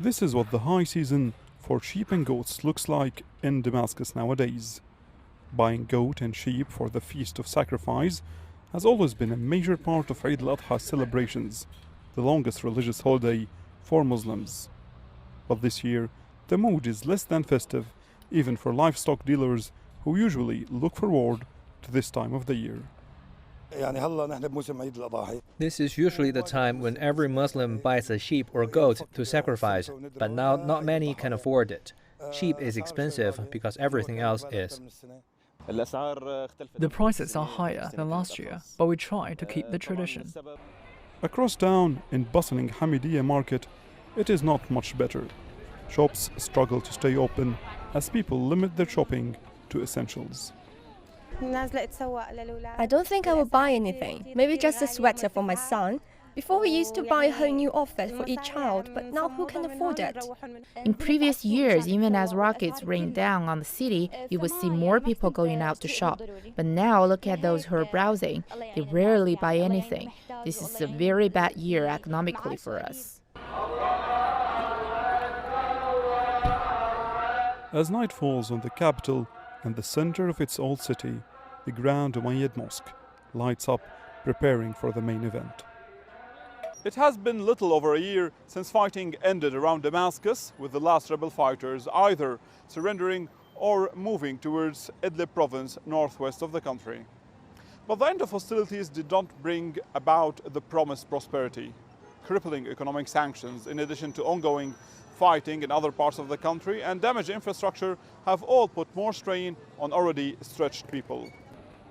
This is what the high season for sheep and goats looks like in Damascus nowadays. Buying goat and sheep for the feast of sacrifice has always been a major part of Eidal-Adha celebrations, the longest religious holiday for Muslims. But this year, the mood is less than festive, even for livestock dealers who usually look forward to this time of the year. This is usually the time when every Muslim buys a sheep or goat to sacrifice, but now not many can afford it. Sheep is expensive because everything else is. The prices are higher than last year, but we try to keep the tradition. Across town in bustling Hamidiyya market, it is not much better. Shops struggle to stay open as people limit their shopping to essentials. I don't think I will buy anything. Maybe just a sweater for my son. Before we used to buy a whole new outfit for each child, but now who can afford it? In previous years, even as rockets rained down on the city, you would see more people going out to shop. But now look at those who are browsing. They rarely buy anything. This is a very bad year economically for us. As night falls on the capital and the center of its old city, the Grand Umayyad Mosque lights up, preparing for the main event. It has been little over a year since fighting ended around Damascus, with the last rebel fighters either surrendering or moving towards Idlib province northwest of the country. But the end of hostilities did not bring about the promised prosperity. Crippling economic sanctions, in addition to ongoing fighting in other parts of the country and damaged infrastructure, have all put more strain on already stretched people.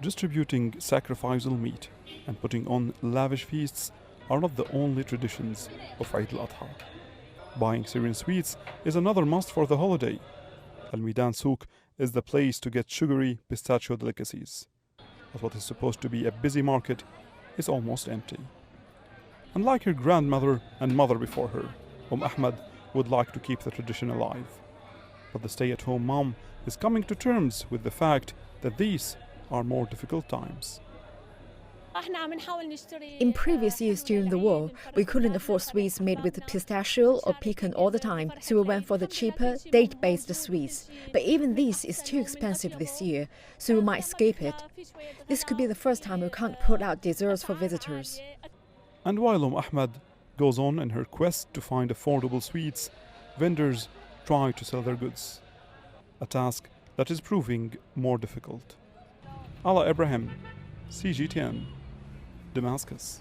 Distributing sacrificial meat and putting on lavish feasts are not the only traditions of Eid-al-Adha. Buying Syrian sweets is another must for the holiday. Al-Midan Souk is the place to get sugary pistachio delicacies. But what is supposed to be a busy market is almost empty. Unlike her grandmother and mother before her, Ahmed would like to keep the tradition alive. But the stay-at-home mom is coming to terms with the fact that these are more difficult times. In previous years during the war, we couldn't afford sweets made with pistachio or pecan all the time, so we went for the cheaper, date-based sweets. But even this is too expensive this year, so we might skip it. This could be the first time we can't put out desserts for visitors. And while Ahmed goes on in her quest to find affordable sweets, vendors try to sell their goods, a task that is proving more difficult. Alaa Ebrahim, CGTN, Damascus.